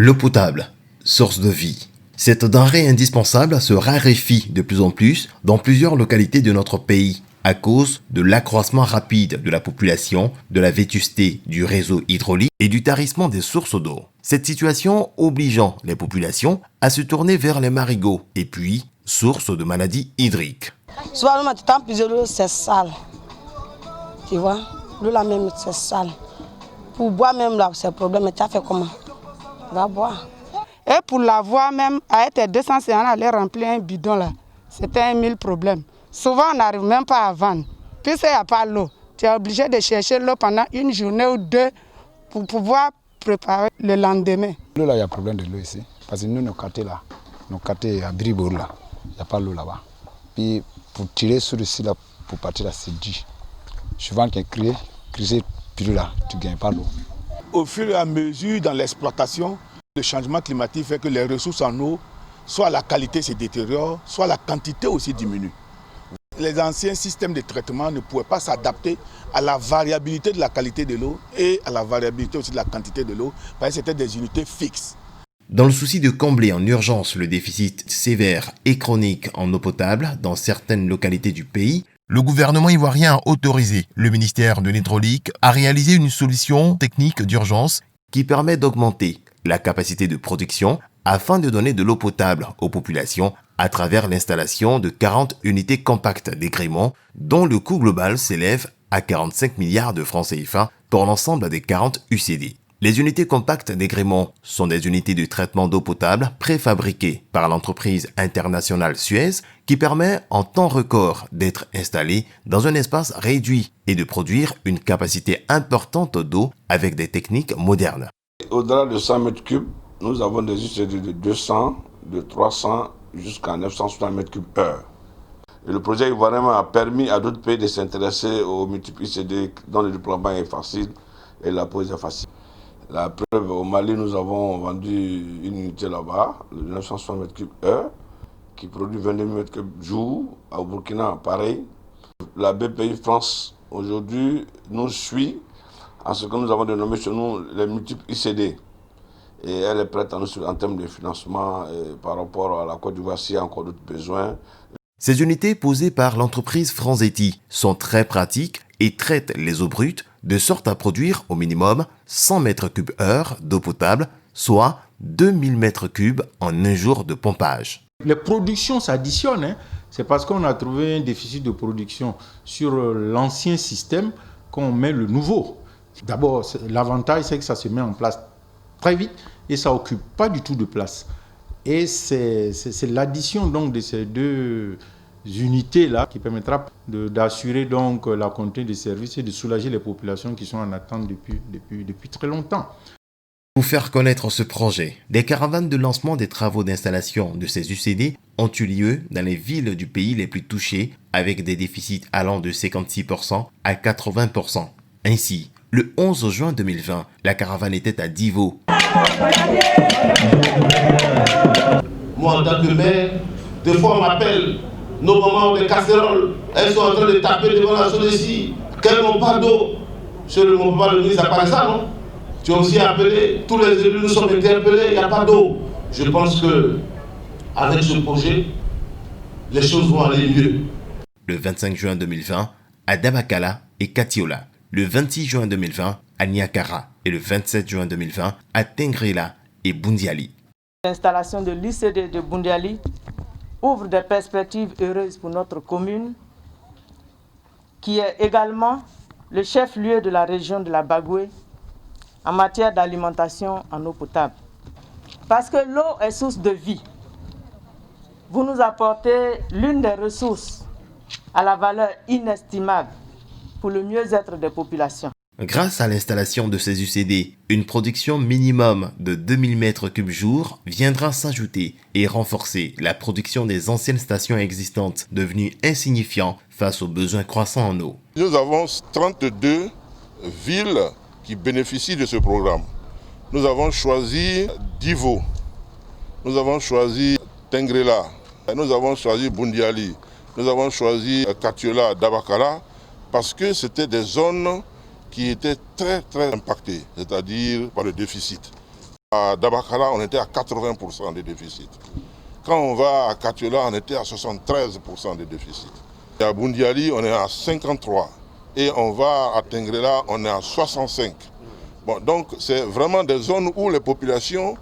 L'eau potable, source de vie. Cette denrée indispensable se raréfie de plus en plus dans plusieurs localités de notre pays à cause de l'accroissement rapide de la population, de la vétusté du réseau hydraulique et du tarissement des sources d'eau. Cette situation obligeant les populations à se tourner vers les marigots et puis source de maladies hydriques. Souvent, l'eau, c'est sale. Tu vois, l'eau là même, c'est sale. Pour boire même là, c'est un problème. Mais tu as fait comment? Va boire. Et pour l'avoir même, avec tes 250, on allait remplir un bidon là. C'était un mille problèmes. Souvent, on n'arrive même pas à vendre. Puisqu'il n'y a pas l'eau, tu es obligé de chercher l'eau pendant une journée ou deux pour pouvoir préparer le lendemain. L'eau là, il y a problème de l'eau ici. Parce que nous, nos quartiers là, nos quartiers à Bribourg là, il n'y a pas l'eau là-bas. Puis pour tirer sur ici là, pour partir là, c'est dur. Souvent, quand tu crises, puis là, tu ne gagnes pas l'eau. Au fur et à mesure, dans l'exploitation, le changement climatique fait que les ressources en eau, soit la qualité se détériore, soit la quantité aussi diminue. Les anciens systèmes de traitement ne pouvaient pas s'adapter à la variabilité de la qualité de l'eau et à la variabilité aussi de la quantité de l'eau, parce que c'était des unités fixes. Dans le souci de combler en urgence le déficit sévère et chronique en eau potable dans certaines localités du pays, le gouvernement ivoirien a autorisé le ministère de l'Hydraulique à réaliser une solution technique d'urgence qui permet d'augmenter la capacité de production afin de donner de l'eau potable aux populations à travers l'installation de 40 unités compactes d'égrément dont le coût global s'élève à 45 milliards de francs CFA pour l'ensemble des 40 UCD. Les unités compactes d'égrément sont des unités de traitement d'eau potable préfabriquées par l'entreprise internationale Suez qui permet en temps record d'être installées dans un espace réduit et de produire une capacité importante d'eau avec des techniques modernes. Au-delà de 100 mètres cubes, nous avons des UCD de 200, de 300 jusqu'à 960 mètres cubes heure. Et le projet ivoirien a permis à d'autres pays de s'intéresser aux multiples UCD dont le déploiement est facile et la pose est facile. La preuve, au Mali, nous avons vendu une unité là-bas, de 960 mètres cubes heure, qui produit 22 mètres cubes jour. Au Burkina, pareil. La BPI France, aujourd'hui, nous suit en ce que nous avons dénommé chez nous les multiples ICD. Et elle est prête à nous suivre en termes de financement par rapport à la Côte d'Ivoire s'il y a encore d'autres besoins. Ces unités posées par l'entreprise Franzetti sont très pratiques et traitent les eaux brutes de sorte à produire au minimum 100 mètres cubes heure d'eau potable, soit 2000 mètres cubes en un jour de pompage. Les productions s'additionnent, c'est parce qu'on a trouvé un déficit de production sur l'ancien système qu'on met le nouveau. D'abord, l'avantage c'est que ça se met en place très vite et ça n'occupe pas du tout de place. Et c'est l'addition donc de ces deux unités-là qui permettra d'assurer donc la continuité des services et de soulager les populations qui sont en attente depuis très longtemps. Pour faire connaître ce projet, des caravanes de lancement des travaux d'installation de ces UCD ont eu lieu dans les villes du pays les plus touchées avec des déficits allant de 56% à 80%. Ainsi, le 11 juin 2020, la caravane était à Divo. Moi, en tant que maire, des fois on m'appelle, nos mamans ont des casseroles, elles sont en train de taper devant la zone ici, qu'elles n'ont pas d'eau. Sur le moment de ministre, ça paraît ça, non? Tu as aussi appelé, tous les élus nous sommes interpellés, il n'y a pas d'eau. Je pense que avec ce projet, les choses vont aller mieux. Le 25 juin 2020, à Dabakala et Katiola. Le 26 juin 2020, à Niakara. Et le 27 juin 2020, à Tengrela et Bundiali. L'installation de l'ICD de Bundiali ouvre des perspectives heureuses pour notre commune, qui est également le chef-lieu de la région de la Bagoué en matière d'alimentation en eau potable. Parce que l'eau est source de vie. Vous nous apportez l'une des ressources à la valeur inestimable pour le mieux-être des populations. Grâce à l'installation de ces UCD, une production minimum de 2000 mètres cubes jour viendra s'ajouter et renforcer la production des anciennes stations existantes devenues insignifiantes face aux besoins croissants en eau. Nous avons 32 villes qui bénéficient de ce programme. Nous avons choisi Divo, nous avons choisi Tengrela, nous avons choisi Bundiali, nous avons choisi Katiola, Dabakala, parce que c'était des zones qui étaient très impactées, c'est-à-dire par le déficit. À Dabakara, on était à 80% de déficit. Quand on va à Katiola, on était à 73% de déficit. Et à Bundiali, on est à 53%. Et on va à Tengrela, on est à 65%. Bon, donc c'est vraiment des zones où les populations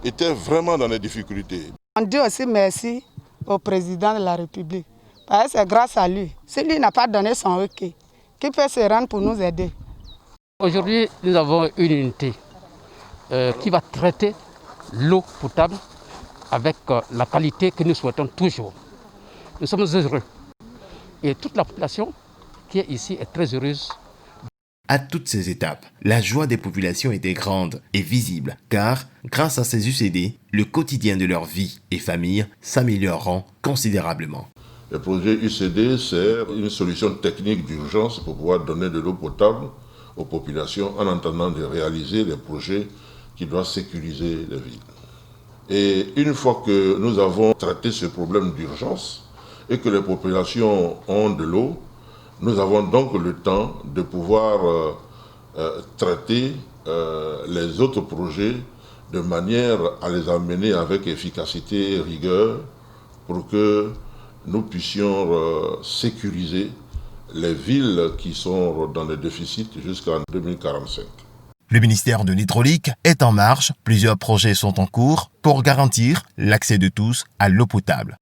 étaient vraiment dans les difficultés. On dit aussi merci au président de la République. Parce que c'est grâce à lui. Si lui n'a pas donné son OK, qui peut se rendre pour nous aider? Aujourd'hui, nous avons une unité qui va traiter l'eau potable avec la qualité que nous souhaitons toujours. Nous sommes heureux. Et toute la population qui est ici est très heureuse. À toutes ces étapes, la joie des populations était grande et visible, car, grâce à ces UCD, le quotidien de leur vie et famille s'amélioreront considérablement. Le projet UCD, c'est une solution technique d'urgence pour pouvoir donner de l'eau potable aux populations en attendant de réaliser les projets qui doivent sécuriser les villes. Et une fois que nous avons traité ce problème d'urgence et que les populations ont de l'eau, nous avons donc le temps de pouvoir traiter les autres projets de manière à les amener avec efficacité et rigueur pour que nous puissions sécuriser les villes qui sont dans le déficit jusqu'en 2045. Le ministère de l'Hydraulique est en marche. Plusieurs projets sont en cours pour garantir l'accès de tous à l'eau potable.